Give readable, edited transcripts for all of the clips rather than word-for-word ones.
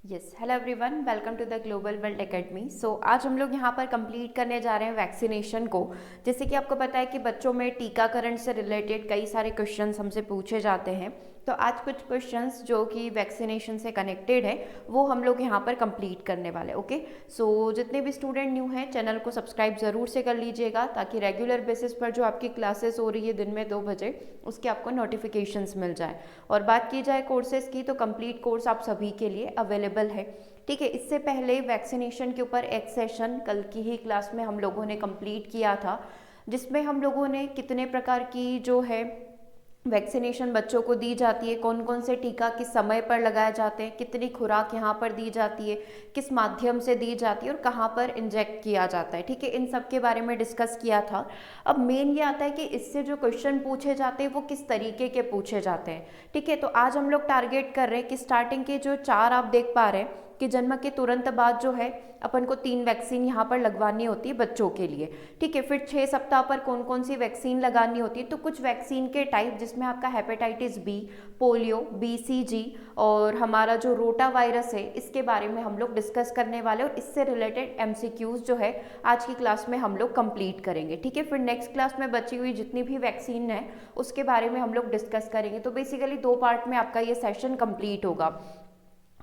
Yes, hello everyone, welcome to the global world academy. आज हम लोग यहाँ पर कंप्लीट करने जा रहे हैं वैक्सीनेशन को। जैसे कि आपको पता है कि बच्चों में टीकाकरण से रिलेटेड कई सारे क्वेश्चंस हमसे पूछे जाते हैं। तो आज कुछ क्वेश्चंस जो कि वैक्सीनेशन से कनेक्टेड है वो हम लोग यहाँ पर कंप्लीट करने वाले। ओके, जितने भी स्टूडेंट न्यू हैं चैनल को सब्सक्राइब ज़रूर से कर लीजिएगा, ताकि रेगुलर बेसिस पर जो आपकी क्लासेस हो रही है दिन में 2 बजे उसके आपको नोटिफिकेशंस मिल जाए। और बात की जाए कोर्सेज की, तो कंप्लीट कोर्स आप सभी के लिए अवेलेबल है। ठीक है, इससे पहले वैक्सीनेशन के ऊपर एक सेशन कल की ही क्लास में हम लोगों ने कंप्लीट किया था, जिसमें हम लोगों ने कितने प्रकार की जो है वैक्सीनेशन बच्चों को दी जाती है, कौन कौन से टीका किस समय पर लगाए जाते हैं, कितनी खुराक यहाँ पर दी जाती है, किस माध्यम से दी जाती है और कहाँ पर इंजेक्ट किया जाता है। ठीक है, इन सब के बारे में डिस्कस किया था। अब मेन ये आता है कि इससे जो क्वेश्चन पूछे जाते हैं वो किस तरीके के पूछे जाते हैं। ठीक है, तो आज हम लोग टारगेट कर रहे हैं कि स्टार्टिंग के जो 4 आप देख पा रहे हैं कि जन्म के तुरंत बाद जो है अपन को 3 वैक्सीन यहाँ पर लगवानी होती है बच्चों के लिए। ठीक है, फिर 6 सप्ताह पर कौन कौन सी वैक्सीन लगानी होती है, तो कुछ वैक्सीन के टाइप जिसमें आपका हेपेटाइटिस बी, पोलियो, बीसीजी और हमारा जो रोटा वायरस है इसके बारे में हम लोग डिस्कस करने वाले, और इससे रिलेटेड एमसीक्यूज जो है आज की क्लास में हम लोग कंप्लीट करेंगे। ठीक है, फिर नेक्स्ट क्लास में बची हुई जितनी भी वैक्सीन है उसके बारे में हम लोग डिस्कस करेंगे। तो बेसिकली 2 पार्ट में आपका ये सेशन कंप्लीट होगा।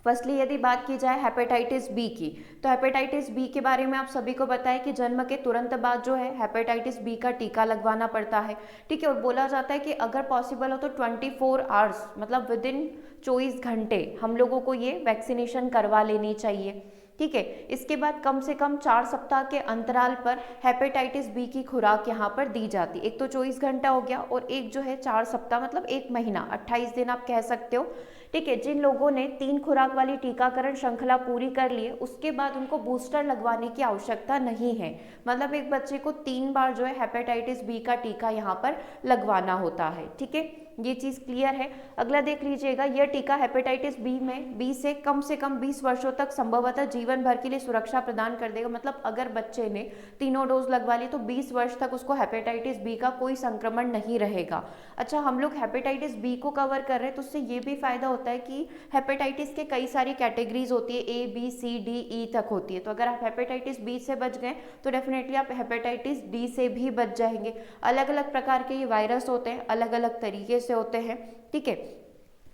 फर्स्टली यदि बात की जाए हेपेटाइटिस बी की, तो हेपेटाइटिस बी के बारे में आप सभी को बताएं कि जन्म के तुरंत बाद जो है हेपेटाइटिस बी का टीका लगवाना पड़ता है। ठीक है, और बोला जाता है कि अगर पॉसिबल हो तो 24 आवर्स मतलब विद इन 24 घंटे हम लोगों को ये वैक्सीनेशन करवा लेनी चाहिए। ठीक है, इसके बाद कम से कम 4 सप्ताह के अंतराल पर हेपेटाइटिस बी की खुराक यहाँ पर दी जाती है। एक तो 24 घंटा हो गया और एक जो है 4 सप्ताह मतलब 1 महीना 28 दिन आप कह सकते हो। ठीक है, जिन लोगों ने 3 खुराक वाली टीकाकरण श्रृंखला पूरी कर ली है उसके बाद उनको बूस्टर लगवाने की आवश्यकता नहीं है। मतलब एक बच्चे को 3 बार जो है हेपेटाइटिस बी का टीका यहाँ पर लगवाना होता है। ठीक है, ये चीज़ क्लियर है। अगला देख लीजिएगा, यह टीका हेपेटाइटिस बी में 20 से कम 20 वर्षों तक संभवतः जीवन भर के लिए सुरक्षा प्रदान कर देगा। मतलब अगर बच्चे ने तीनों डोज लगवा ली तो 20 वर्ष तक उसको हेपेटाइटिस बी का कोई संक्रमण नहीं रहेगा। अच्छा, हम लोग हेपेटाइटिस बी को कवर कर रहे हैं तो उससे ये भी फायदा होता है कि हेपेटाइटिस के कई सारी कैटेगरीज होती है, A B C D E तक होती है। तो अगर आप हेपेटाइटिस बी से बच गए तो डेफिनेटली आप हेपेटाइटिस डी से भी बच जाएंगे। अलग अलग प्रकार के ये वायरस होते हैं, अलग अलग तरीके से होते हैं। ठीक है,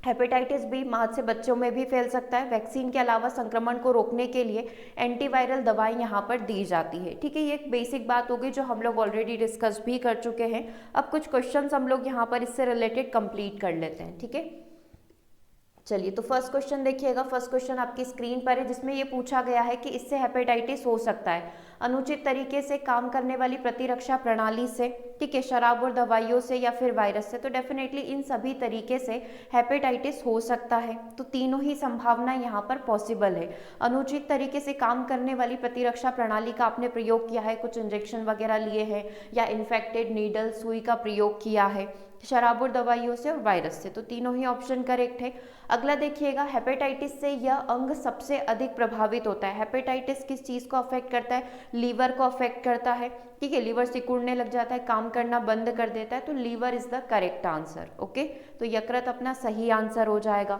हेपेटाइटिस बी माँ से बच्चों में भी फैल सकता है। वैक्सीन के अलावा संक्रमण को रोकने के लिए एंटीवायरल दवाएं यहाँ पर दी जाती है। ठीक है, ये एक बेसिक बात होगी जो हम लोग ऑलरेडी डिस्कस भी कर चुके हैं। अब कुछ क्वेश्चंस हम लोग यहाँ पर इससे रिलेटेड कंप्लीट कर लेते हैं। ठीक है, चलिए तो फर्स्ट क्वेश्चन देखिएगा। फर्स्ट क्वेश्चन आपकी स्क्रीन पर है, जिसमें ये पूछा गया है कि इससे हेपेटाइटिस हो सकता है अनुचित तरीके से काम करने वाली प्रतिरक्षा प्रणाली से, ठीक है, शराब और दवाइयों से या फिर वायरस से। तो डेफिनेटली इन सभी तरीके से हेपेटाइटिस हो सकता है। तो तीनों ही संभावना यहाँ पर पॉसिबल है। अनुचित तरीके से काम करने वाली प्रतिरक्षा प्रणाली का आपने प्रयोग किया है, कुछ इंजेक्शन वगैरह लिए हैं या इन्फेक्टेड नीडल सुई का प्रयोग किया है, शराब और दवाइयों से और वायरस से। तो तीनों ही ऑप्शन करेक्ट है। अगला देखिएगा, हेपेटाइटिस से यह अंग सबसे अधिक प्रभावित होता है। हेपेटाइटिस किस चीज़ को अफेक्ट करता है? लीवर को अफेक्ट करता है। ठीक है, लीवर सिकुड़ने लग जाता है, काम करना बंद कर देता है। तो liver is the correct answer. Okay, तो यकृत अपना सही आंसर हो जाएगा।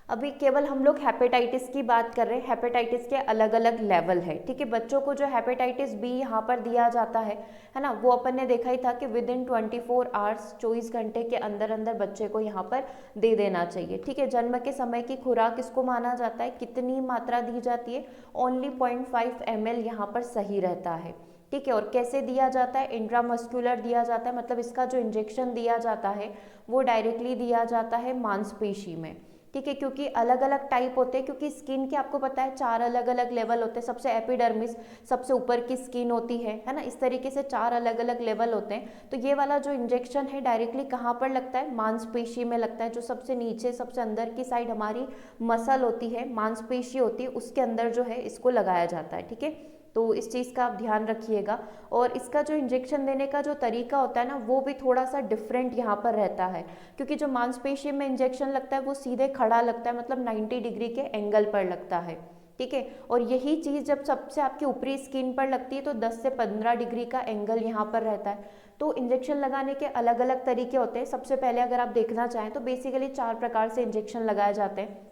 अभी केवल हम लोग हेपेटाइटिस की बात कर रहे हैं। हेपेटाइटिस के अलग अलग लेवल है। ठीक है, बच्चों को जो हेपेटाइटिस बी यहाँ पर दिया जाता है ना, वो अपन ने देखा ही था कि विद इन 24 आवर्स 24 घंटे के अंदर अंदर बच्चे को यहाँ पर दे देना चाहिए। ठीक है, जन्म के समय की खुराक इसको माना जाता है। कितनी मात्रा दी जाती है? ओनली 0.5 ml यहाँ पर सही रहता है। ठीक है, और कैसे दिया जाता है? इंट्रामस्कुलर दिया जाता है, मतलब इसका जो इंजेक्शन दिया जाता है वो डायरेक्टली दिया जाता है मांसपेशी में। ठीक है, क्योंकि अलग अलग टाइप होते हैं, क्योंकि स्किन के आपको पता है 4 अलग अलग लेवल होते हैं। सबसे एपिडर्मिस सबसे ऊपर की स्किन होती है ना, इस तरीके से 4 अलग अलग लेवल होते हैं। तो ये वाला जो इंजेक्शन है डायरेक्टली कहाँ पर लगता है? मांसपेशी में लगता है। जो सबसे नीचे सबसे अंदर की साइड हमारी मसल होती है, मांसपेशी होती है, उसके अंदर जो है इसको लगाया जाता है। ठीक है, तो इस चीज़ का आप ध्यान रखिएगा। और इसका जो इंजेक्शन देने का जो तरीका होता है ना, वो भी थोड़ा सा डिफरेंट यहाँ पर रहता है, क्योंकि जो मांसपेशी में इंजेक्शन लगता है वो सीधे खड़ा लगता है, मतलब 90 डिग्री के एंगल पर लगता है। ठीक है, और यही चीज़ जब सबसे आपकी ऊपरी स्किन पर लगती है तो 10 से 15 डिग्री का एंगल यहाँ पर रहता है। तो इंजेक्शन लगाने के अलग अलग तरीके होते हैं। सबसे पहले अगर आप देखना चाहें तो बेसिकली 4 प्रकार से इंजेक्शन लगाए जाते हैं।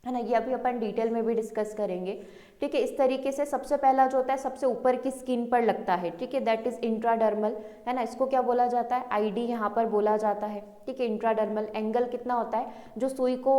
है ना, ये अभी अपन डिटेल में भी डिस्कस करेंगे। ठीक है, इस तरीके से सबसे पहला जो होता है सबसे ऊपर की स्किन पर लगता है। ठीक है, दैट इज इंट्राडर्मल, है ना, इसको क्या बोला जाता है, आईडी यहाँ पर बोला जाता है। ठीक है, इंट्राडर्मल एंगल कितना होता है, जो सुई को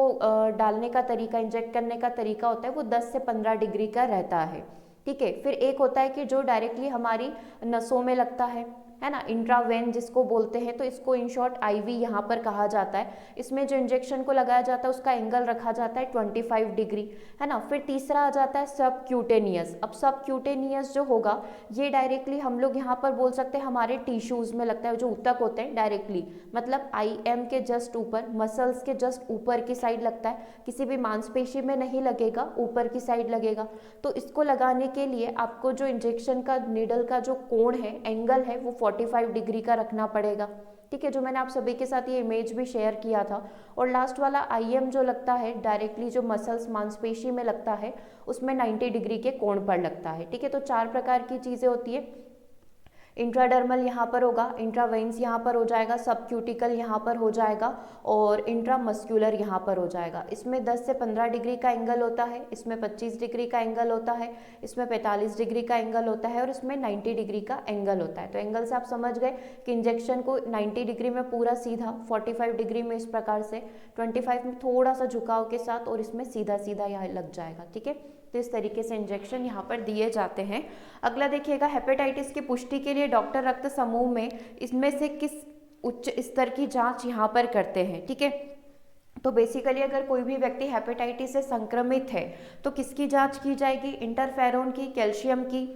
डालने का तरीका, इंजेक्ट करने का तरीका होता है वो 10 से 15 डिग्री का रहता है। ठीक है, फिर एक होता है कि जो डायरेक्टली हमारी नसों में लगता है ना, इंट्रावेन जिसको बोलते हैं, तो इसको इन शॉर्ट आईवी यहाँ पर कहा जाता है। इसमें जो इंजेक्शन को लगाया जाता है उसका एंगल रखा जाता है 25 डिग्री, है ना। फिर तीसरा आ जाता है सबक्यूटेनियस। अब सबक्यूटेनियस जो होगा ये डायरेक्टली हम लोग यहाँ पर बोल सकते हैं हमारे टिश्यूज में लगता है, जो ऊतक होते हैं डायरेक्टली, मतलब IM के जस्ट ऊपर, मसल्स के जस्ट ऊपर की साइड लगता है, किसी भी मांसपेशी में नहीं लगेगा, ऊपर की साइड लगेगा। तो इसको लगाने के लिए आपको जो इंजेक्शन का नीडल का जो कोण है, एंगल है, वो 45 डिग्री का रखना पड़ेगा। ठीक है, जो मैंने आप सभी के साथ ये इमेज भी शेयर किया था। और लास्ट वाला IM जो लगता है डायरेक्टली जो मसल्स मांसपेशी में लगता है उसमें 90 डिग्री के कोण पर लगता है। ठीक है, तो 4 प्रकार की चीज़ें होती है। इंट्राडर्मल यहाँ पर होगा, इंट्रावेन्स यहाँ पर हो जाएगा, सबक्यूटिकल यहाँ पर हो जाएगा और इंट्रामस्क्यूलर यहाँ पर हो जाएगा। इसमें 10 से 15 डिग्री का एंगल होता है, इसमें 25 डिग्री का एंगल होता है, इसमें 45 डिग्री का एंगल होता है और इसमें 90 डिग्री का एंगल होता है। तो एंगल से आप समझ गए कि इंजेक्शन को 90 डिग्री में पूरा सीधा, 45 डिग्री में इस प्रकार से, 25 में थोड़ा सा झुकाव के साथ और इसमें सीधा सीधा यहाँ लग जाएगा। ठीक है, तो इस तरीके से इंजेक्शन यहाँ पर दिए जाते हैं। अगला देखिएगा, हेपेटाइटिस की पुष्टि के लिए डॉक्टर रक्त समूह में इसमें से किस उच्च स्तर की जांच यहाँ पर करते हैं। ठीक है, तो बेसिकली अगर कोई भी व्यक्ति हेपेटाइटिस से संक्रमित है तो किसकी जांच की जाएगी, इंटरफेरोन की, कैल्शियम की,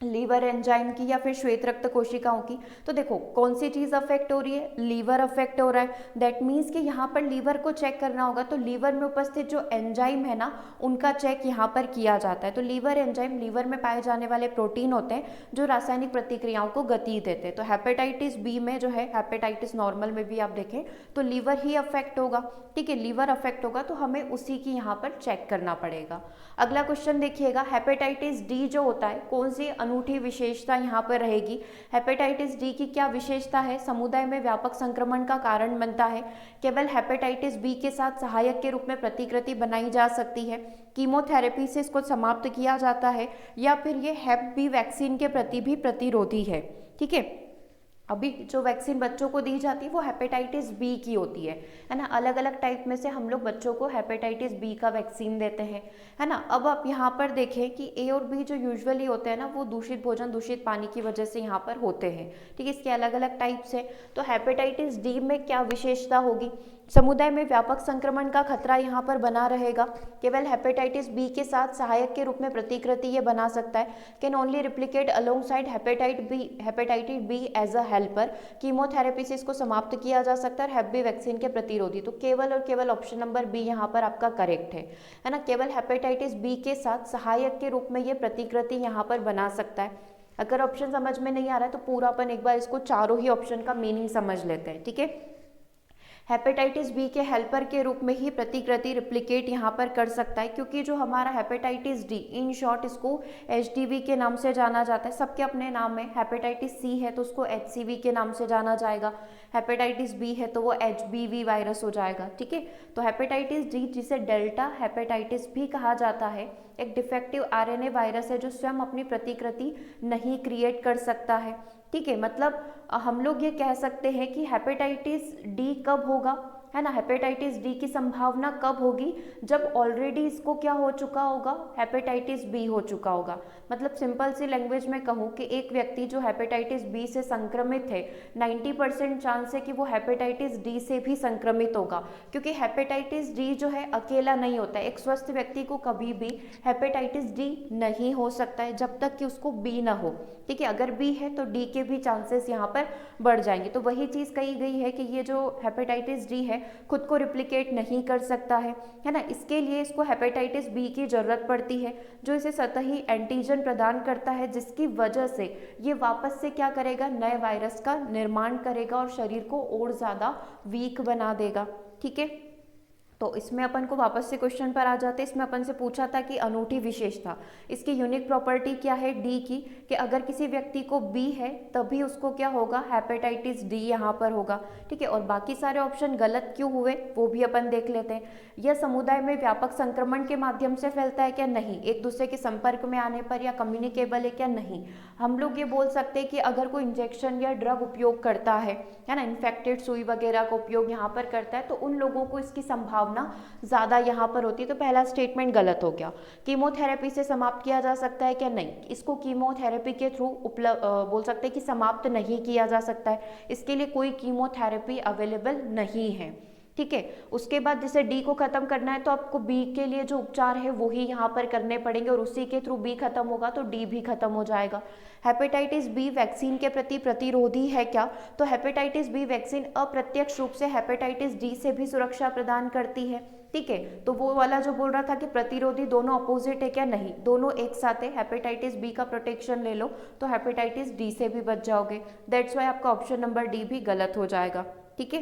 लीवर एंजाइम की या फिर श्वेत रक्त कोशिकाओं की। तो देखो कौन सी चीज़ अफेक्ट हो रही है, लीवर अफेक्ट हो रहा है, दैट मीन्स कि यहाँ पर लीवर को चेक करना होगा। तो लीवर में उपस्थित जो एंजाइम है ना उनका चेक यहाँ पर किया जाता है। तो लीवर एंजाइम लीवर में पाए जाने वाले प्रोटीन होते हैं जो रासायनिक प्रतिक्रियाओं को गति देते हैं। तो हेपेटाइटिस बी में जो है, हेपेटाइटिस नॉर्मल में भी आप देखें तो लीवर ही अफेक्ट होगा। ठीक है, लीवर अफेक्ट होगा तो हमें उसी की यहाँ पर चेक करना पड़ेगा। अगला क्वेश्चन देखिएगा, हेपेटाइटिस डी जो होता है कौन सी अनूठी विशेषता यहाँ पर रहेगी। हेपेटाइटिस डी की क्या विशेषता है, समुदाय में व्यापक संक्रमण का कारण बनता है, केवल हेपेटाइटिस बी के साथ सहायक के रूप में प्रतिकृति बनाई जा सकती है, कीमोथेरेपी से इसको समाप्त किया जाता है, या फिर ये हेप बी वैक्सीन के प्रति भी प्रतिरोधी है। ठीक है, अभी जो वैक्सीन बच्चों को दी जाती है वो हेपेटाइटिस बी की होती है ना। अलग अलग टाइप में से हम लोग बच्चों को हेपेटाइटिस बी का वैक्सीन देते हैं, है ना। अब आप यहाँ पर देखें कि ए और बी जो यूजुअली होते हैं ना वो दूषित भोजन, दूषित पानी की वजह से यहाँ पर होते हैं। ठीक है, इसके अलग अलग टाइप्स है। तो हेपेटाइटिस डी में क्या विशेषता होगी, समुदाय में व्यापक संक्रमण का खतरा यहाँ पर बना रहेगा, केवल हेपेटाइटिस बी के साथ सहायक के रूप में प्रतिकृति ये बना सकता है, can only replicate alongside hepatitis B as a helper, chemotherapy से इसको समाप्त किया जा सकता है, हेप बी वैक्सीन के प्रतिरोधी। तो केवल और केवल ऑप्शन नंबर बी यहाँ पर आपका करेक्ट है ना। केवल हेपेटाइटिस बी के साथ सहायक के रूप में ये प्रतिकृति यहाँ पर बना सकता है। अगर ऑप्शन समझ में नहीं आ रहा है तो पूरा अपन एक बार इसको चारों ही ऑप्शन का मीनिंग समझ लेते हैं। ठीक है, हेपेटाइटिस बी के हेल्पर के रूप में ही प्रतिकृति रिप्लिकेट यहाँ पर कर सकता है, क्योंकि जो हमारा हेपेटाइटिस डी, इन शॉर्ट इसको HDV के नाम से जाना जाता है, सबके अपने नाम है। हेपेटाइटिस सी है तो उसको HCV के नाम से जाना जाएगा, हेपेटाइटिस बी है तो वो HBV वायरस हो जाएगा। ठीक है, तो हेपेटाइटिस डी जिसे डेल्टा हेपेटाइटिस भी कहा जाता है, एक डिफेक्टिव RNA वायरस है जो स्वयं अपनी प्रतिकृति नहीं क्रिएट कर सकता है। ठीक है, मतलब हम लोग ये कह सकते हैं कि हेपेटाइटिस डी कब होगा, है ना, हेपेटाइटिस डी की संभावना कब होगी, जब ऑलरेडी इसको क्या हो चुका होगा, हेपेटाइटिस बी हो चुका होगा। मतलब सिंपल सी लैंग्वेज में कहूँ कि एक व्यक्ति जो हेपेटाइटिस बी से संक्रमित है, 90% चांस है कि वो हेपेटाइटिस डी से भी संक्रमित होगा, क्योंकि हेपेटाइटिस डी जो है अकेला नहीं होता है। एक स्वस्थ व्यक्ति को कभी भी हेपेटाइटिस डी नहीं हो सकता है जब तक कि उसको बी ना हो। ठीक है, अगर बी है तो डी के भी चांसेस यहाँ पर बढ़ जाएंगे। तो वही चीज़ कही गई है कि ये जो हेपेटाइटिस डी है खुद को रिप्लिकेट नहीं कर सकता है ना। इसके लिए इसको हेपेटाइटिस बी की जरूरत पड़ती है, जो इसे सतही एंटीजन प्रदान करता है, जिसकी वजह से ये वापस से क्या करेगा, नए वायरस का निर्माण करेगा और शरीर को और ज़्यादा वीक बना देगा। ठीक है, तो इसमें अपन को वापस से क्वेश्चन पर आ जाते हैं। इसमें अपन से पूछा था कि अनूठी विशेषता, इसकी यूनिक प्रॉपर्टी क्या है डी की, कि अगर किसी व्यक्ति को बी है तभी उसको क्या होगा, हेपेटाइटिस डी यहाँ पर होगा। ठीक है, और बाकी सारे ऑप्शन गलत क्यों हुए वो भी अपन देख लेते हैं। यह समुदाय में व्यापक संक्रमण के माध्यम से फैलता है क्या, नहीं। एक दूसरे के संपर्क में आने पर या कम्युनिकेबल है क्या, नहीं। हम लोग ये बोल सकते हैं कि अगर कोई इंजेक्शन या ड्रग उपयोग करता है ना, इन्फेक्टेड सुई वगैरह का उपयोग यहाँ पर करता है, तो उन लोगों को इसकी संभावना ज़्यादा यहाँ पर होती है। तो पहला स्टेटमेंट गलत हो गया। कीमोथेरेपी से समाप्त किया जा सकता है क्या, नहीं। इसको कीमोथेरेपी के थ्रू बोल सकते हैं कि समाप्त नहीं किया जा सकता है, इसके लिए कोई कीमोथेरेपी अवेलेबल नहीं है। ठीक है, उसके बाद जैसे डी को खत्म करना है तो आपको बी के लिए जो उपचार है वो ही यहाँ पर करने पड़ेंगे, और उसी के थ्रू बी खत्म होगा तो डी भी खत्म हो जाएगा। हेपेटाइटिस बी वैक्सीन के प्रति प्रतिरोधी है क्या, तो हेपेटाइटिस बी वैक्सीन अप्रत्यक्ष रूप से हेपेटाइटिस डी से भी सुरक्षा प्रदान करती है। ठीक है, तो वो वाला जो बोल रहा था कि प्रतिरोधी, दोनों अपोजिट है क्या, नहीं, दोनों एक साथ है। हेपेटाइटिस बी का प्रोटेक्शन ले लो तो हेपेटाइटिस डी से भी बच जाओगे। दैट्स वाई आपका ऑप्शन नंबर डी भी गलत हो जाएगा। ठीक है,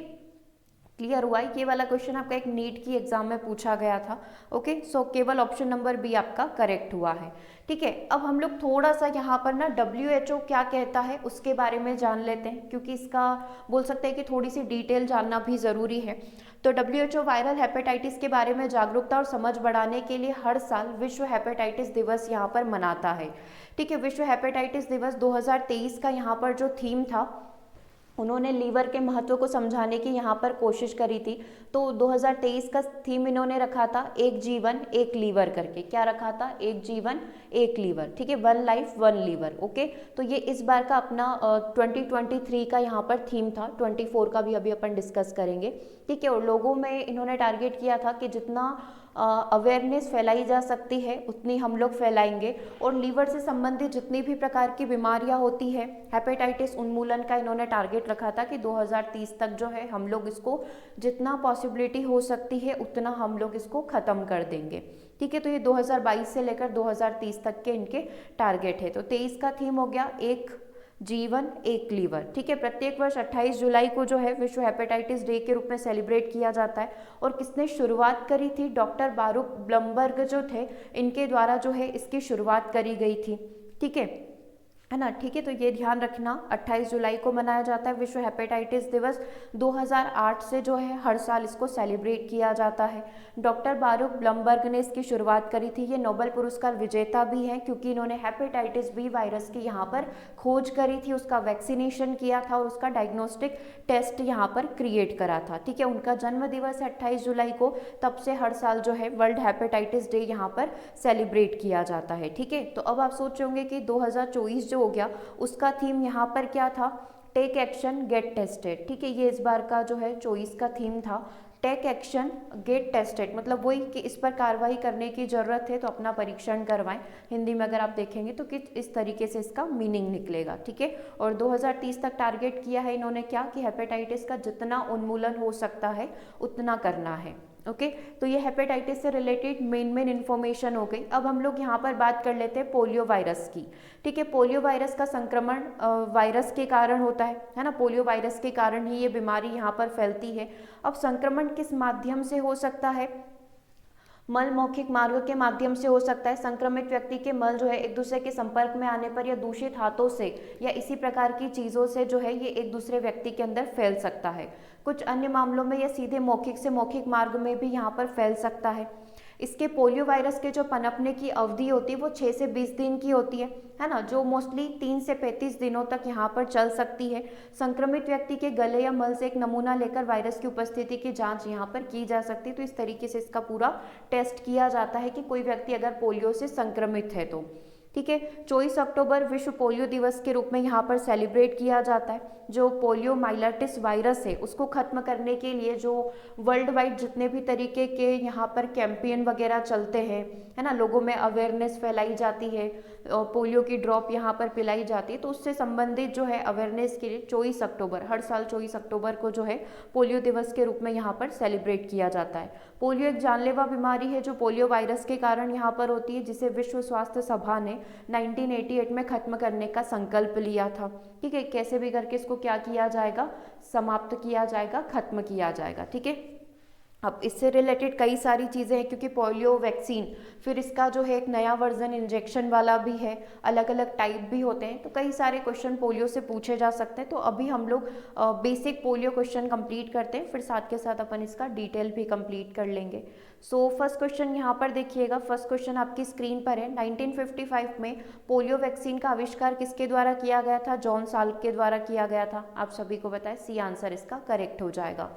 क्लियर हुआ। ये वाला क्वेश्चन आपका एक नीट की एग्जाम में पूछा गया था। ओके, सो केवल ऑप्शन नंबर बी आपका करेक्ट हुआ है। ठीक है, अब हम लोग थोड़ा सा यहाँ पर ना WHO क्या कहता है उसके बारे में जान लेते हैं, क्योंकि इसका बोल सकते हैं कि थोड़ी सी डिटेल जानना भी ज़रूरी है। तो WHO वायरल हेपेटाइटिस के बारे में जागरूकता और समझ बढ़ाने के लिए हर साल विश्व हेपेटाइटिस दिवस यहाँ पर मनाता है। ठीक है, विश्व हेपेटाइटिस दिवस 2023 का यहाँ पर जो थीम था, उन्होंने लीवर के महत्व को समझाने की यहाँ पर कोशिश करी थी। तो 2023 का थीम इन्होंने रखा था एक जीवन एक लीवर करके। क्या रखा था, एक जीवन एक लीवर। ठीक है, one life one liver. Okay, तो ये इस बार का अपना 2023 का यहाँ पर थीम था। 24 का भी अभी अपन डिस्कस करेंगे। ठीक है, और लोगों में इन्होंने टारगेट किया था कि जितना अवेयरनेस फैलाई जा सकती है उतनी हम लोग फैलाएंगे, और लीवर से संबंधित जितनी भी प्रकार की बीमारियां होती है, हेपेटाइटिस उन्मूलन का इन्होंने टारगेट रखा था कि 2030 तक जो है हम लोग इसको जितना पॉसिबिलिटी हो सकती है उतना हम लोग इसको ख़त्म कर देंगे। ठीक है, तो ये 2022 से लेकर 2030 तक के इनके टारगेट है। तो 23 का थीम हो गया एक जीवन एक लीवर। ठीक है, प्रत्येक वर्ष 28 जुलाई को जो है विश्व हेपेटाइटिस डे के रूप में सेलिब्रेट किया जाता है। और किसने शुरुआत करी थी, डॉक्टर बारूक ब्लमबर्ग जो थे, इनके द्वारा जो है इसकी शुरुआत करी गई थी। ठीक है ना। ठीक है, तो ये ध्यान रखना 28 जुलाई को मनाया जाता है विश्व हेपेटाइटिस दिवस। 2008 से जो है हर साल इसको सेलिब्रेट किया जाता है। डॉक्टर बारूक ब्लमबर्ग ने इसकी शुरुआत करी थी। ये नोबेल पुरस्कार विजेता भी हैं, क्योंकि इन्होंने हेपेटाइटिस बी वायरस की यहाँ पर खोज करी थी, उसका वैक्सीनेशन किया था और उसका डायग्नोस्टिक टेस्ट यहाँ पर क्रिएट करा था। ठीक है, उनका जन्म दिवस है 28 जुलाई को, तब से हर साल जो है वर्ल्ड हेपेटाइटिस डे यहाँ पर सेलिब्रेट किया जाता है। ठीक है, तो अब आप सोच होंगे कि 2024 हो गया, उसका थीम यहाँ पर क्या था, टेक एक्शन गेट टेस्टेड। ठीक है, ये इस बार का जो है 24 का थीम था, टेक एक्शन गेट टेस्टेड, मतलब वही कि इस पर कार्रवाई करने की जरूरत है तो अपना परीक्षण करवाएं। हिंदी में अगर आप देखेंगे तो कि इस तरीके से इसका मीनिंग निकलेगा। ठीक है, और 2030 तक टारगेट किया है इन्होंने क्या, कि हेपेटाइटिस का जितना उन्मूलन हो सकता है उतना करना है। ओके, तो ये हेपेटाइटिस से रिलेटेड मेन इन्फॉर्मेशन हो गई। अब हम लोग यहाँ पर बात कर लेते हैं पोलियो वायरस की। ठीक है, पोलियो वायरस का संक्रमण वायरस के कारण होता है ना, पोलियो वायरस के कारण ही ये बीमारी यहाँ पर फैलती है। अब संक्रमण किस माध्यम से हो सकता है, मल मौखिक मार्ग के माध्यम से हो सकता है। संक्रमित व्यक्ति के मल जो है एक दूसरे के संपर्क में आने पर या दूषित हाथों से या इसी प्रकार की चीज़ों से जो है ये एक दूसरे व्यक्ति के अंदर फैल सकता है। कुछ अन्य मामलों में यह सीधे मौखिक से मौखिक मार्ग में भी यहाँ पर फैल सकता है। इसके पोलियो वायरस के जो पनपने की अवधि होती है वो 6 से 20 दिन की होती है ना, जो मोस्टली 3 से 35 दिनों तक यहाँ पर चल सकती है। संक्रमित व्यक्ति के गले या मल से एक नमूना लेकर वायरस की उपस्थिति की जांच यहाँ पर की जा सकती है। तो इस तरीके से इसका पूरा टेस्ट किया जाता है कि कोई व्यक्ति अगर पोलियो से संक्रमित है तो। ठीक है, 24 अक्टूबर विश्व पोलियो दिवस के रूप में यहाँ पर सेलिब्रेट किया जाता है। जो पोलियो माइलेटिस वायरस है उसको खत्म करने के लिए जो वर्ल्ड वाइड जितने भी तरीके के यहाँ पर कैंपेन वगैरह चलते हैं, है ना, लोगों में अवेयरनेस फैलाई जाती है, पोलियो की ड्रॉप यहाँ पर पिलाई जाती है, तो उससे संबंधित जो है अवेयरनेस के लिए 24 अक्टूबर, हर साल 24 अक्टूबर को जो है पोलियो दिवस के रूप में यहाँ पर सेलिब्रेट किया जाता है। पोलियो एक जानलेवा बीमारी है जो पोलियो वायरस के कारण यहाँ पर होती है, जिसे विश्व स्वास्थ्य सभा ने 1988 में खत्म करने का संकल्प लिया था। ठीक है, कैसे भी करके इसको क्या किया जाएगा, समाप्त किया जाएगा, खत्म किया जाएगा। ठीक है, अब इससे रिलेटेड कई सारी चीज़ें हैं, क्योंकि पोलियो वैक्सीन फिर इसका जो है एक नया वर्जन इंजेक्शन वाला भी है, अलग अलग टाइप भी होते हैं, तो कई सारे क्वेश्चन पोलियो से पूछे जा सकते हैं। तो अभी हम लोग बेसिक पोलियो क्वेश्चन कंप्लीट करते हैं, फिर साथ के साथ अपन इसका डिटेल भी कंप्लीट कर लेंगे। सो फर्स्ट क्वेश्चन यहाँ पर देखिएगा, फर्स्ट क्वेश्चन आपकी स्क्रीन पर है। 1955 में पोलियो वैक्सीन का आविष्कार किसके द्वारा किया गया था? जॉन साल्क के द्वारा किया गया था। आप सभी को बताएं, सी आंसर इसका करेक्ट हो जाएगा।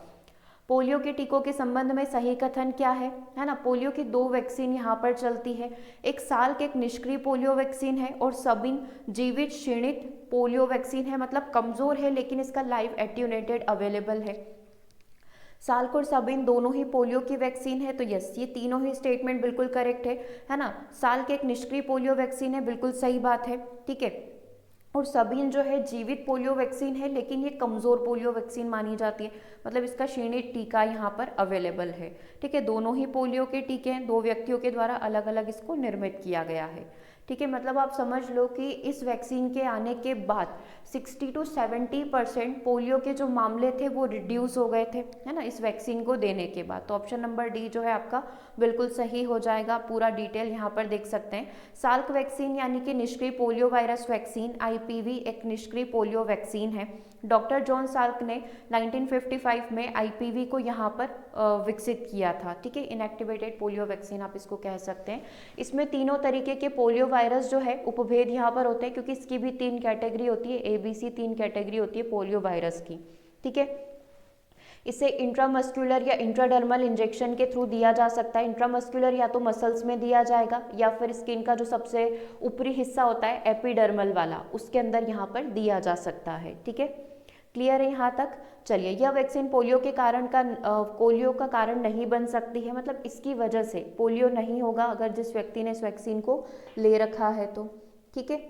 पोलियो के टीकों के संबंध में सही कथन क्या है ना? पोलियो की दो वैक्सीन यहाँ पर चलती है, एक साल्क एक निष्क्रिय पोलियो वैक्सीन है, और सबिन जीवित क्षीणित पोलियो वैक्सीन है, मतलब कमजोर है लेकिन इसका लाइव एट्यूनेटेड अवेलेबल है। साल्क और सबिन दोनों ही पोलियो की वैक्सीन है, तो यस ये तीनों ही स्टेटमेंट बिल्कुल करेक्ट है ना? साल्क एक निष्क्रिय पोलियो वैक्सीन है, बिल्कुल सही बात है, ठीक है। और सबिन जो है जीवित पोलियो वैक्सीन है, लेकिन ये कमज़ोर पोलियो वैक्सीन मानी जाती है, मतलब इसका क्षीणित टीका यहाँ पर अवेलेबल है, ठीक है। दोनों ही पोलियो के टीके हैं, दो व्यक्तियों के द्वारा अलग अलग इसको निर्मित किया गया है, ठीक है। मतलब आप समझ लो कि इस वैक्सीन के आने के बाद 60 to 70% पोलियो के जो मामले थे वो रिड्यूस हो गए थे, है ना, इस वैक्सीन को देने के बाद। तो ऑप्शन नंबर डी जो है आपका बिल्कुल सही हो जाएगा। पूरा डिटेल यहाँ पर देख सकते हैं। साल्क वैक्सीन यानी कि निष्क्रिय पोलियो वायरस वैक्सीन, आईपीवी एक निष्क्रिय पोलियो वैक्सीन है। डॉक्टर जॉन साल्क ने 1955 में आईपीवी को यहाँ पर विकसित किया था, ठीक है। इनएक्टिवेटेड पोलियो वैक्सीन आप इसको कह सकते हैं। इसमें तीनों तरीके के पोलियो वायरस जो है उपभेद यहाँ पर होते हैं, क्योंकि इसकी भी 3 कैटेगरी होती है, एबीसी 3 कैटेगरी होती है पोलियो वायरस की, ठीक है। इसे इंट्रामस्कुलर या इंट्राडर्मल इंजेक्शन के थ्रू दिया जा सकता है। इंट्रामस्कुलर या तो मसल्स में दिया जाएगा, या फिर स्किन का जो सबसे ऊपरी हिस्सा होता है एपिडर्मल वाला, उसके अंदर यहाँ पर दिया जा सकता है, ठीक है। क्लियर है यहाँ तक? चलिए, यह वैक्सीन पोलियो का कारण नहीं बन सकती है, मतलब इसकी वजह से पोलियो नहीं होगा अगर जिस व्यक्ति ने इस वैक्सीन को ले रखा है तो, ठीक है।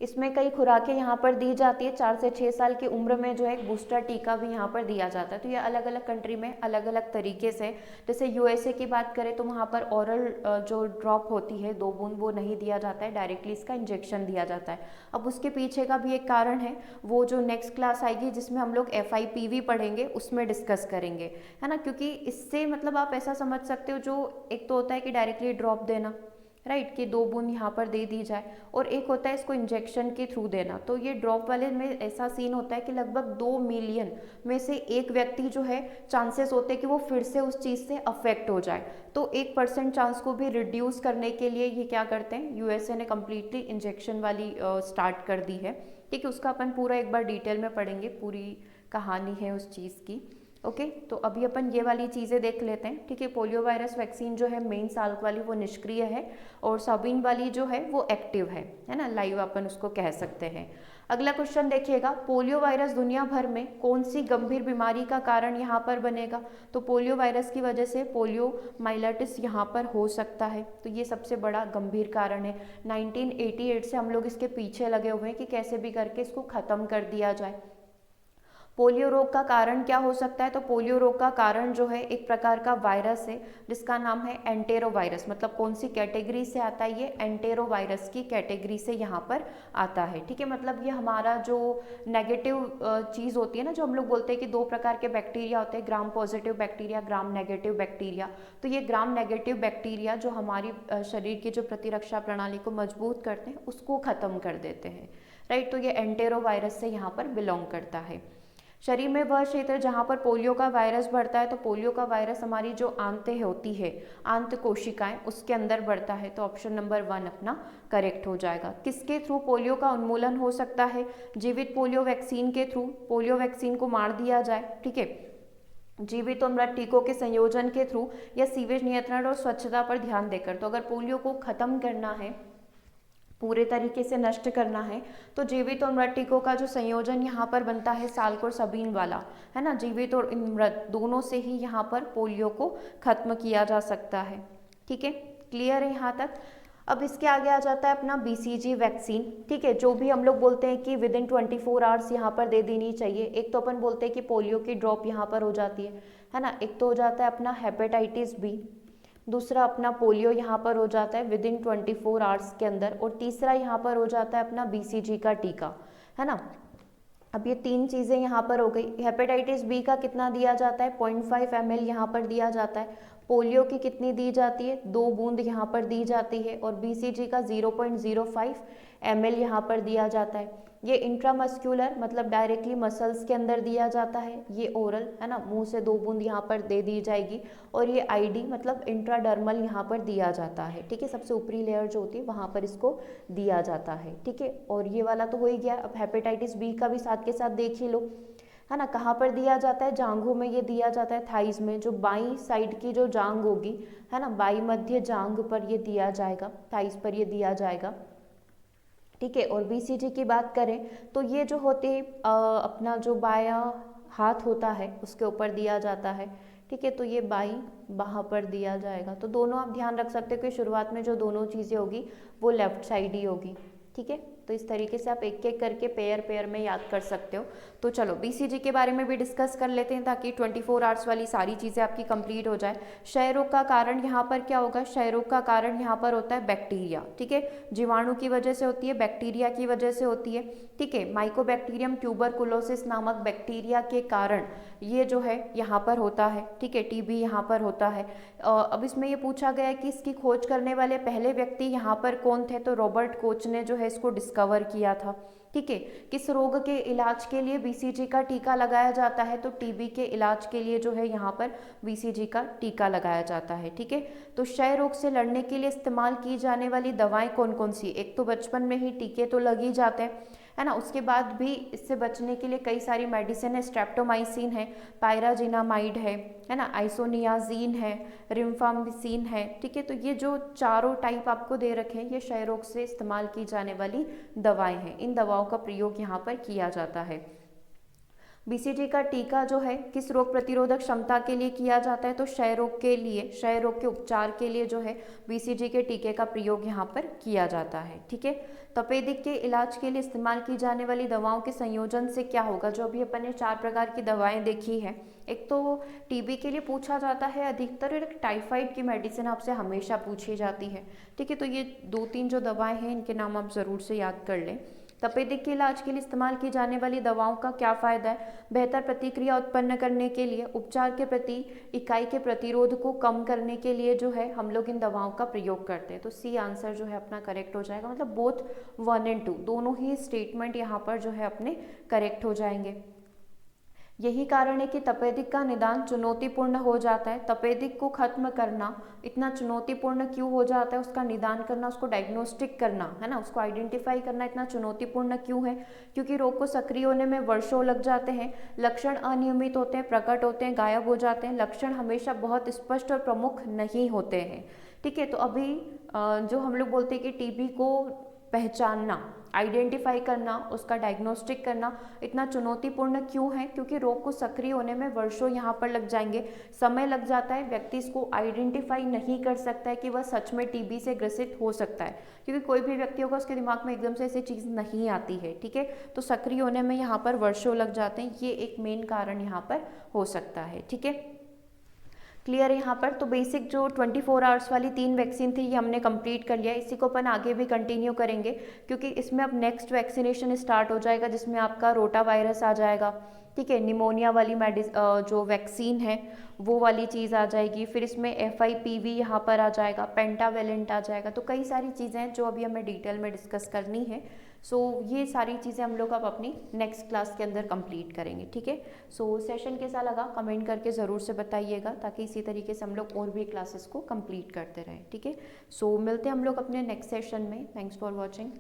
इसमें कई खुराकें यहाँ पर दी जाती है। 4 से 6 साल की उम्र में जो है एक बूस्टर टीका भी यहाँ पर दिया जाता है। तो ये अलग अलग कंट्री में अलग अलग तरीके से, जैसे यूएसए की बात करें तो वहाँ पर ओरल जो ड्रॉप होती है 2 बूंद, वो नहीं दिया जाता है, डायरेक्टली इसका इंजेक्शन दिया जाता है। अब उसके पीछे का भी एक कारण है, वो जो नेक्स्ट क्लास आएगी जिसमें हम लोग FIPV पढ़ेंगे उसमें डिस्कस करेंगे, है ना। क्योंकि इससे मतलब आप ऐसा समझ सकते हो, जो एक तो होता है कि डायरेक्टली ड्रॉप देना, राइट, कि 2 बूंद यहाँ पर दे दी जाए, और एक होता है इसको इंजेक्शन के थ्रू देना। तो ये ड्रॉप वाले में ऐसा सीन होता है कि लगभग 2 मिलियन में से एक व्यक्ति जो है चांसेस होते हैं कि वो फिर से उस चीज़ से अफेक्ट हो जाए। तो 1% चांस को भी रिड्यूस करने के लिए ये क्या करते हैं, यूएसए ने कम्प्लीटली इंजेक्शन वाली स्टार्ट कर दी है, ठीक है। उसका अपन पूरा एक बार डिटेल में पढ़ेंगे, पूरी कहानी है उस चीज़ की, ओके। तो अभी अपन ये वाली चीज़ें देख लेते हैं, ठीक है। पोलियो वायरस वैक्सीन जो है मेन साल्क वाली वो निष्क्रिय है, और सबिन वाली जो है वो एक्टिव है ना, लाइव अपन उसको कह सकते हैं। अगला क्वेश्चन देखिएगा, पोलियो वायरस दुनिया भर में कौन सी गंभीर बीमारी का कारण यहाँ पर बनेगा? तो पोलियो वायरस की वजह से पोलियो माइलेटिस यहाँ पर हो सकता है, तो ये सबसे बड़ा गंभीर कारण है। 1988 से हम लोग इसके पीछे लगे हुए हैं कि कैसे भी करके इसको ख़त्म कर दिया जाए। पोलियो रोग का कारण क्या हो सकता है? तो पोलियो रोग का कारण जो है एक प्रकार का वायरस है जिसका नाम है एंटेरो वायरस। मतलब कौन सी कैटेगरी से आता है? ये एंटेरो वायरस की कैटेगरी से यहाँ पर आता है, ठीक है। मतलब ये हमारा जो नेगेटिव चीज़ होती है ना, जो हम लोग बोलते हैं कि 2 प्रकार के बैक्टीरिया होते हैं, gram positive bacteria, gram negative bacteria. तो ये ग्राम नेगेटिव बैक्टीरिया जो हमारी शरीर की जो प्रतिरक्षा प्रणाली को मजबूत करते हैं उसको ख़त्म कर देते हैं, राइट। तो ये एंटेरो वायरस से यहाँ पर बिलोंग करता है। शरीर में वह क्षेत्र जहाँ पर पोलियो का वायरस बढ़ता है, तो पोलियो का वायरस हमारी जो आंत होती है, आंत कोशिकाएं, उसके अंदर बढ़ता है। तो ऑप्शन नंबर 1 अपना करेक्ट हो जाएगा। किसके थ्रू पोलियो का उन्मूलन हो सकता है? जीवित पोलियो वैक्सीन के थ्रू पोलियो वैक्सीन को मार दिया जाए, ठीक है, जीवित और मृत टीकों के संयोजन के थ्रू, या सीवेज नियंत्रण और स्वच्छता पर ध्यान देकर। तो अगर पोलियो को खत्म करना है, पूरे तरीके से नष्ट करना है, तो जीवित और मृत टीकों का जो संयोजन यहाँ पर बनता है साल्क और सबिन वाला, है ना, जीवित और मृत दोनों से ही यहाँ पर पोलियो को खत्म किया जा सकता है, ठीक है। क्लियर है यहाँ तक? अब इसके आगे आ जाता है अपना BCG वैक्सीन, ठीक है, जो भी हम लोग बोलते हैं कि विदिन 24 आवर्स यहाँ पर दे देनी चाहिए। एक तो अपन बोलते हैं कि पोलियो की ड्रॉप यहाँ पर हो जाती है ना। एक तो हो जाता है अपना हेपेटाइटिस B, दूसरा अपना पोलियो यहाँ पर हो जाता है विदिन 24 आवर्स के अंदर, और तीसरा यहाँ पर हो जाता है अपना BCG का टीका, है ना। अब ये 3 चीज़ें यहाँ पर हो गई। हेपेटाइटिस बी का कितना दिया जाता है, 0.5 ml यहाँ पर दिया जाता है। पोलियो की कितनी दी जाती है, 2 बूंद यहाँ पर दी जाती है। और बीसीजी का 0.05 ml यहाँ पर दिया जाता है। ये इंट्रामस्क्यूलर मतलब डायरेक्टली मसल्स के अंदर दिया जाता है। ये ओरल है ना, मुंह से 2 बूंद यहाँ पर दे दी जाएगी। और ये आईडी मतलब इंट्राडर्मल यहाँ पर दिया जाता है, ठीक है, सबसे ऊपरी लेयर जो होती है वहाँ पर इसको दिया जाता है, ठीक है। और ये वाला तो हो ही गया। अब हेपेटाइटिस बी का भी साथ के साथ देख ही लो, है ना। कहाँ पर दिया जाता है, जांघों में ये दिया जाता है, थाइज में, जो बाई साइड की जो जांघ होगी, है ना, बाई मध्य जांघ पर ये दिया जाएगा, थाइज पर ये दिया जाएगा, ठीक है। और बीसीजी की बात करें तो ये जो होते हैं अपना जो बायां हाथ होता है उसके ऊपर दिया जाता है, ठीक है। तो ये बाई वहाँ पर दिया जाएगा। तो दोनों आप ध्यान रख सकते हो कि शुरुआत में जो दोनों चीज़ें होगी वो लेफ्ट साइड ही होगी, ठीक है। तो इस तरीके से आप एक एक करके पेयर पेयर में याद कर सकते हो। तो चलो बीसीजी के बारे में भी डिस्कस कर लेते हैं ताकि 24 आवर्स वाली सारी चीज़ें आपकी कंप्लीट हो जाए। क्षय रोग का कारण यहाँ पर क्या होगा, क्षय रोग का कारण यहाँ पर होता है बैक्टीरिया, ठीक है। जीवाणु की वजह से होती है, बैक्टीरिया की वजह से होती है, ठीक है। माइकोबैक्टीरियम ट्यूबरकुलोसिस नामक बैक्टीरिया के कारण ये जो है यहाँ पर होता है, ठीक है, टीबी यहाँ पर होता है। अब इसमें ये पूछा गया है कि इसकी खोज करने वाले पहले व्यक्ति यहाँ पर कौन थे, तो रॉबर्ट कोच ने जो है इसको डिस्कवर किया था, ठीक है। किस रोग के इलाज के लिए बीसीजी का टीका लगाया जाता है, तो टीबी के इलाज के लिए जो है यहाँ पर बीसीजी का टीका लगाया जाता है, ठीक है। तो क्षय रोग से लड़ने के लिए इस्तेमाल की जाने वाली दवाएं कौन कौन सी, एक तो बचपन में ही टीके तो लग ही जाते हैं, है ना। उसके बाद भी इससे बचने के लिए कई सारी मेडिसिन है, स्ट्रेप्टोमाइसिन है, पायराजिनामाइड है ना, आइसोनियाजिन है, रिम्फामिसिन है, ठीक है। तो ये जो चारों टाइप आपको दे रखे हैं ये क्षय रोग से इस्तेमाल की जाने वाली दवाएं हैं। इन दवाओं का प्रयोग यहाँ पर किया जाता है। बीसीजी का टीका जो है किस रोग प्रतिरोधक क्षमता के लिए किया जाता है, तो क्षय रोग के लिए, क्षय रोग के उपचार के लिए जो है बीसीजी के टीके का प्रयोग यहाँ पर किया जाता है, ठीक है। तपेदिक के इलाज के लिए इस्तेमाल की जाने वाली दवाओं के संयोजन से क्या होगा, जो अभी अपन ने 4 प्रकार की दवाएं देखी है। एक तो टीबी के लिए पूछा जाता है अधिकतर, एक टाइफाइड की मेडिसिन आपसे हमेशा पूछी जाती है, ठीक है। तो ये 2-3 जो दवाएं हैं इनके नाम आप ज़रूर से याद कर लें। तपेदिक के इलाज के लिए इस्तेमाल की जाने वाली दवाओं का क्या फ़ायदा है, बेहतर प्रतिक्रिया उत्पन्न करने के लिए, उपचार के प्रति इकाई के प्रतिरोध को कम करने के लिए जो है हम लोग इन दवाओं का प्रयोग करते हैं। तो सी आंसर जो है अपना करेक्ट हो जाएगा, मतलब बोथ 1 और 2 दोनों ही स्टेटमेंट यहाँ पर जो है अपने करेक्ट हो जाएंगे। यही कारण है कि तपेदिक का निदान चुनौतीपूर्ण हो जाता है। तपेदिक को खत्म करना इतना चुनौतीपूर्ण क्यों हो जाता है, उसका निदान करना, उसको डायग्नोस्टिक करना, है ना, उसको आइडेंटिफाई करना इतना चुनौतीपूर्ण क्यों है, क्योंकि रोग को सक्रिय होने में वर्षों लग जाते हैं। लक्षण अनियमित होते हैं, प्रकट होते हैं, गायब हो जाते हैं। लक्षण हमेशा बहुत स्पष्ट और प्रमुख नहीं होते हैं, ठीक है। तो अभी जो हम लोग बोलते हैं कि टीबी को पहचानना, आइडेंटिफाई करना, उसका डायग्नोस्टिक करना इतना चुनौतीपूर्ण क्यों है, क्योंकि रोग को सक्रिय होने में वर्षों यहाँ पर लग जाएंगे, समय लग जाता है। व्यक्ति इसको आइडेंटिफाई नहीं कर सकता है कि वह सच में टीबी से ग्रसित हो सकता है, क्योंकि कोई भी व्यक्ति होगा उसके दिमाग में एकदम से ऐसी चीज़ नहीं आती है, ठीक है। तो सक्रिय होने में यहाँ पर वर्षों लग जाते हैं, ये एक मेन कारण यहाँ पर हो सकता है, ठीक है। क्लियर है यहाँ पर। तो बेसिक जो 24 आवर्स वाली 3 वैक्सीन थी ये हमने कंप्लीट कर लिया। इसी को अपन आगे भी कंटिन्यू करेंगे, क्योंकि इसमें अब नेक्स्ट वैक्सीनेशन स्टार्ट हो जाएगा जिसमें आपका रोटा वायरस आ जाएगा, ठीक है। निमोनिया वाली जो वैक्सीन है वो वाली चीज़ आ जाएगी। फिर इसमें FIPV यहाँ पर आ जाएगा, पेंटावेलेंट आ जाएगा। तो कई सारी चीज़ें हैं जो अभी हमें डिटेल में डिस्कस करनी है। सो ये सारी चीज़ें हम लोग अब अपनी नेक्स्ट क्लास के अंदर कंप्लीट करेंगे, ठीक है। सो सेशन कैसा लगा कमेंट करके ज़रूर से बताइएगा, ताकि इसी तरीके से हम लोग और भी क्लासेस को कंप्लीट करते रहें, ठीक है। सो मिलते हैं हम लोग अपने नेक्स्ट सेशन में। Thanks for watching.